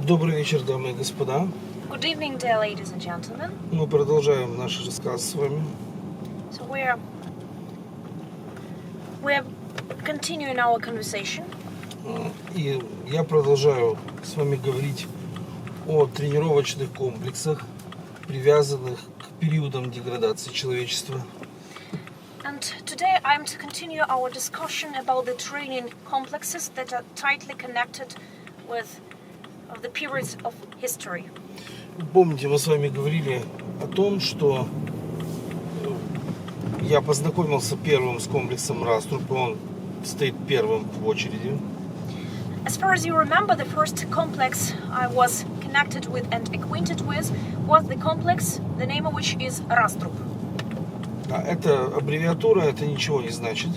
Добрый вечер, дамы и господа. Good evening, dear ladies and gentlemen. Мы продолжаем наш рассказ с вами. So we're continuing our conversation. И я продолжаю с вами говорить о тренировочных комплексах, привязанных к периодам деградации человечества. And today I'm to continue our discussion about the training complexes that are tightly connected with the periods of history. Помните, мы с вами говорили о том, что я познакомился первым с комплексом Раструб, он стоит первым в очереди. As far as you remember, the first complex I was connected with and acquainted with was the complex, the name of which is Rastrub. Это аббревиатура, это ничего не значит.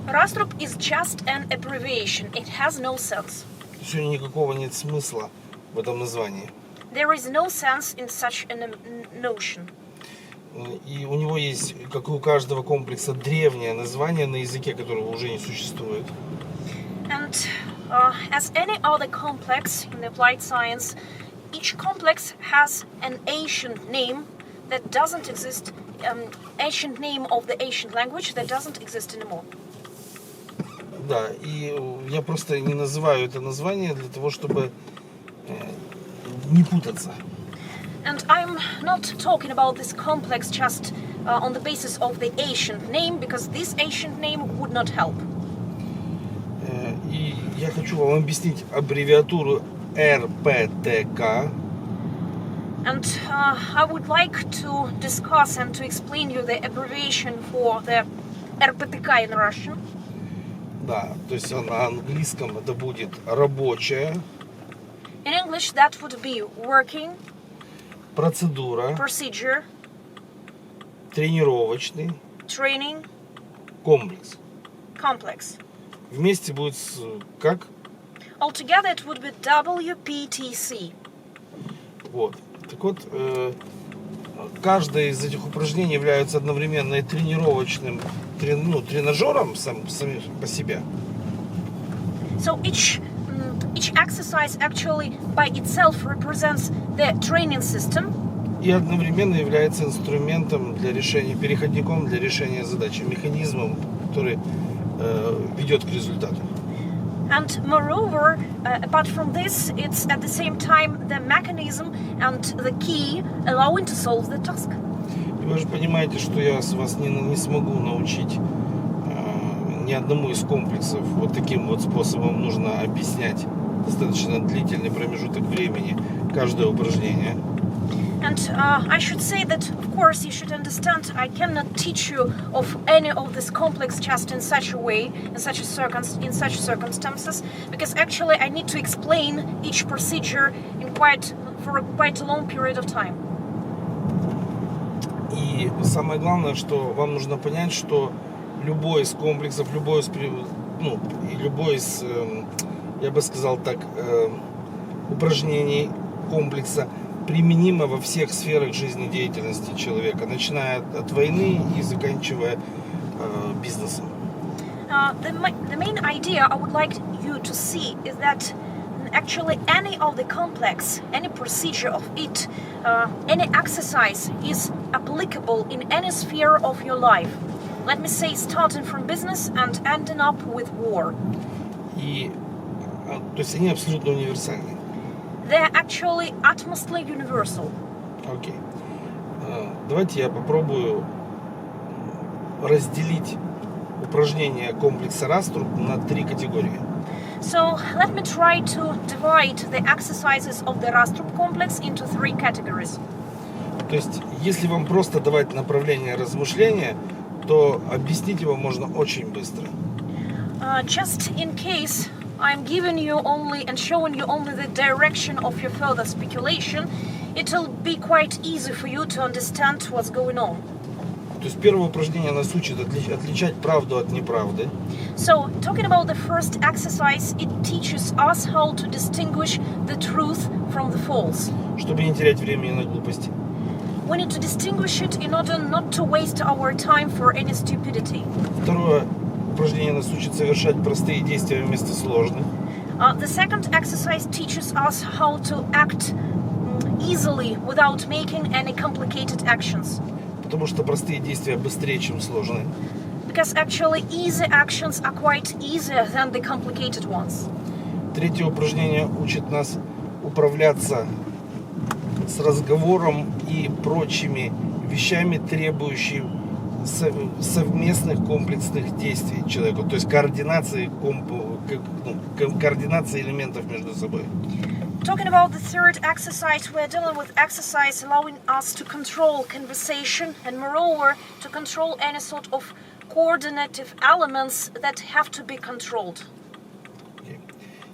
Rastrub is just an abbreviation. It has no sense. Сегодня никакого нет смысла в этом названии. There is no sense in such a notion. И у него есть, как и у каждого комплекса, древнее название на языке, которого уже не существует. And as any other complex in the applied science, each complex has an ancient name that doesn't exist, ancient name of the ancient language that doesn't exist anymore. Да, и я просто не называю это название для того, чтобы не путаться. And I'm not talking about this complex just on the basis of the ancient name, because this ancient name would not help. И я хочу вам объяснить аббревиатуру РПТК. And I would like to discuss and to explain you the abbreviation for the RPTK in Russian. Да, то есть на английском это будет рабочая. In English that would be working, Процедура. procedure, Тренировочный. training, Комплекс. complex. Вместе будет как? Altogether it would be WPTC. Вот. Так вот, каждое из этих упражнений является одновременно и тренировочным, тренажером сам по себе. So each exercise actually by itself represents the training system. И одновременно является инструментом для решения, переходником для решения задачи, механизмом, который ведет к результату. And moreover, apart from this, it's at the same time the mechanism and the key allowing to solve the task. И вы же понимаете, что я вас не смогу научить ни одному из комплексов. Вот таким вот способом нужно объяснять достаточно длительный промежуток времени каждое упражнение. And I should say that, of course, you should understand I cannot teach you of any of this complex just in such a way, in such circumstances, because actually I need to explain each procedure for quite a long period of time. И самое главное, что вам нужно понять, что любой из комплексов, любой из, я бы сказал так, упражнений комплекса применимо во всех сферах жизнедеятельности человека, начиная от войны и заканчивая бизнесом. The main idea I would like you to see is that actually any of the complex, any procedure of it, any exercise is applicable in any sphere of your life. Let me say, starting from business and ending up with war. И, то есть они абсолютно универсальны. They're actually utmostly universal. Окей. Давайте я попробую разделить упражнения комплекса Раструб на 3 категории. So let me try to divide the exercises of the Rastrub complex into 3 categories. То есть, если вам просто давать направление размышления, то объяснить его можно очень быстро. Just in case I'm giving you only and showing you only the direction of your further speculation, it'll be quite easy for you to understand what's going on. То есть первое упражнение нас учит отличать правду от неправды. So, talking about the first exercise, it teaches us how to distinguish the truth from the false. Чтобы не терять времени на глупости. We need to distinguish it in order not to waste our time for any stupidity. Второе упражнение нас учит совершать простые действия вместо сложных. The second exercise teaches us how to act easily without making any complicated actions. Потому что простые действия быстрее, чем сложные. Because actually easy actions are quite easier than the complicated ones. Третье упражнение учит нас управляться с разговором и прочими вещами, требующими совместных комплексных действий человеку, то есть координации элементов между собой. Talking about the third exercise, we're dealing with exercise allowing us to control conversation and moreover to control any sort of coordinative elements that have to be controlled.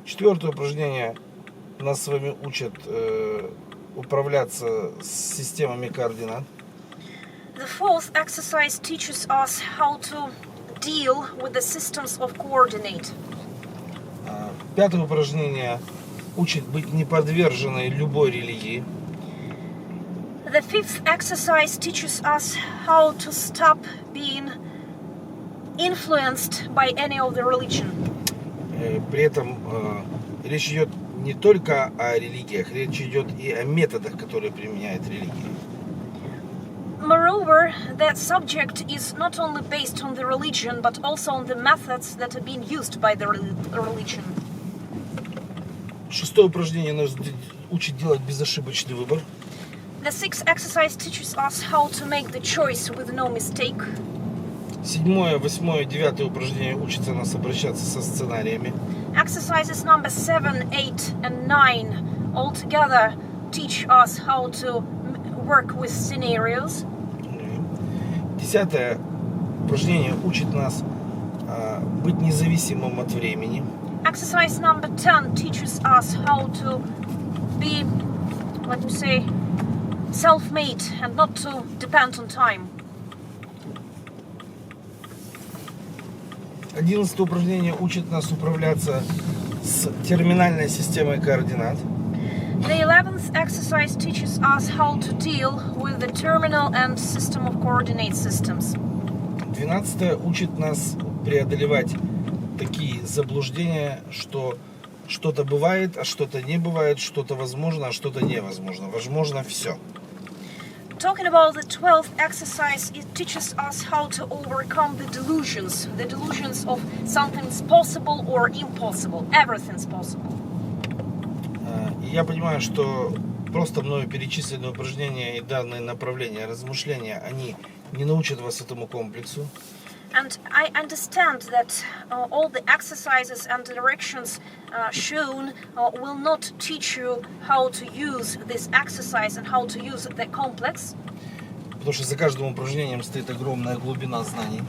Четвертое упражнение нас с вами учат управляться с системами координат. The fourth exercise teaches us how to deal with the systems of coordinate. Пятое упражнение учит быть неподверженной любой религии. The fifth exercise teaches us how to stop being influenced by any of the religion. При этом речь идет не только о религиях, речь идет и о методах, которые применяет религия. Moreover, that subject is not only based on the religion, but also on the methods that are being used by the religion. Шестое упражнение нас учит делать безошибочный выбор. The sixth exercise teaches us how to make the choice with no mistake. Седьмое, восьмое, девятое упражнение учится нас обращаться со сценариями. Exercises number 7, 8, and 9 altogether teach us how to work with scenarios. Десятое упражнение учит нас быть независимым от времени. Exercise number 10 teaches us how to be, let me say, self-made and not to depend on time. 11 упражнение учит нас управляться с терминальной системой координат. The 11th exercise teaches us how to deal with the terminal and system of coordinate systems. 12 учит нас преодолевать такие заблуждения, что что-то бывает, а что-то не бывает, что-то возможно, а что-то невозможно. Возможно все. Talking about the 12th exercise, it teaches us how to overcome the delusions of something's possible or impossible. Everything's possible. И я понимаю, что просто мною перечисленные упражнения и данные направления размышления, они не научат вас этому комплексу. And I understand that all the exercises and directions shown will not teach you how to use this exercise and how to use the complex. Потому что за каждым упражнением стоит огромная глубина знаний.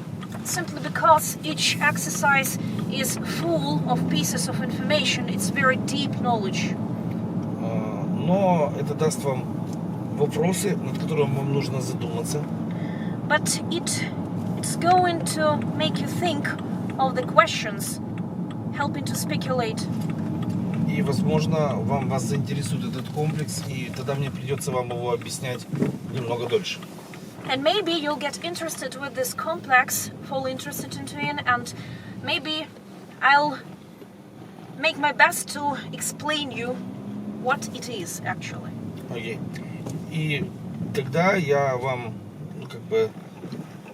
Simply because each exercise is full of pieces of information, it's very deep knowledge. Но это даст вам вопросы, над которыми вам нужно задуматься. But it's going to make you think of the questions, helping to speculate. И, возможно, вас заинтересует этот комплекс, и тогда мне придется вам его объяснять немного дольше. And maybe you'll get interested with this complex, fall interested into it, and maybe I'll make my best to explain you what it is actually. Окей. И тогда я вам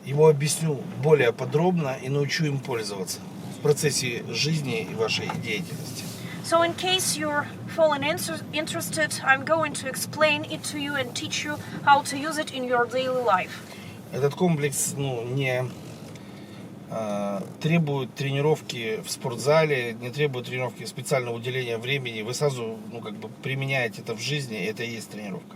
его объясню более подробно и научу им пользоваться в процессе жизни и вашей деятельности. So in case you're falling interested, I'm going to explain it to you and teach you how to use it in your daily life. Этот комплекс не требует тренировки в спортзале, не требует тренировки специального уделения времени. Вы сразу применяете это в жизни, и это и есть тренировка.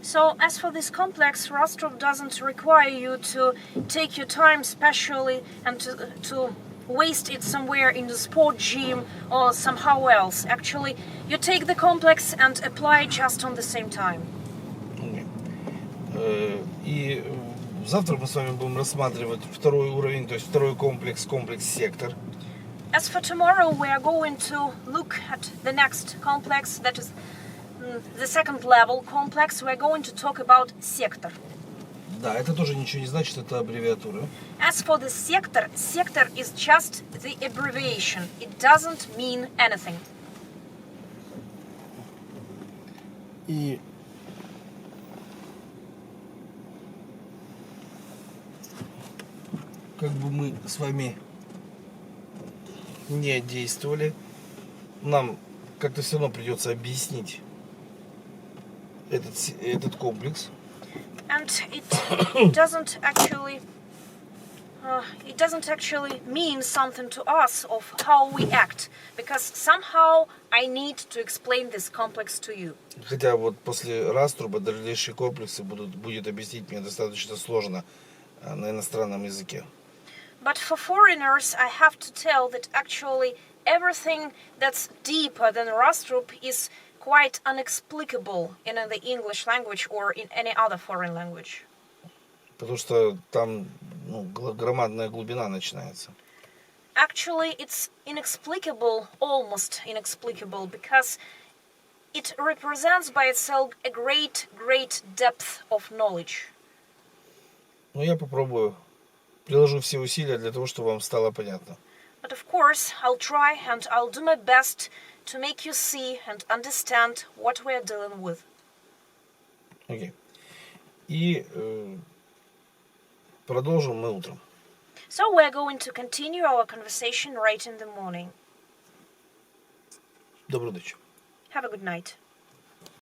So as for this complex, Rastrub doesn't require you to take your time specially and to waste it somewhere in the sport gym or somehow else. Actually, you take the complex and apply it just on the same time. И завтра мы с вами будем рассматривать второй уровень, то есть второй комплекс сектор. As for tomorrow, we are going to look at the next complex, that is the second level complex. We are going to talk about sector. Да, это тоже ничего не значит, это аббревиатура. As for the sector, sector is just the abbreviation. It doesn't mean anything. И как бы мы с вами не действовали, нам как-то все равно придется объяснить этот комплекс. And it doesn't actually mean something to us of how we act, because somehow I need to explain this complex to you. Хотя вот после Раструба дальнейшие комплексы будет объяснить мне достаточно сложно на иностранном языке. But for foreigners, I have to tell that actually everything that's deeper than Rastrub is quite unexplicable in the English language or in any other foreign language. Потому что там громадная глубина начинается. Actually, it's inexplicable, almost inexplicable, because it represents by itself a great, great depth of knowledge. Но я попробую, приложу все усилия для того, чтобы вам стало понятно. But of course, I'll try and I'll do my best to make you see and understand what we're dealing with. Окей. И продолжим мы утром. So we're going to continue our conversation right in the morning. Доброй ночи. Have a good night.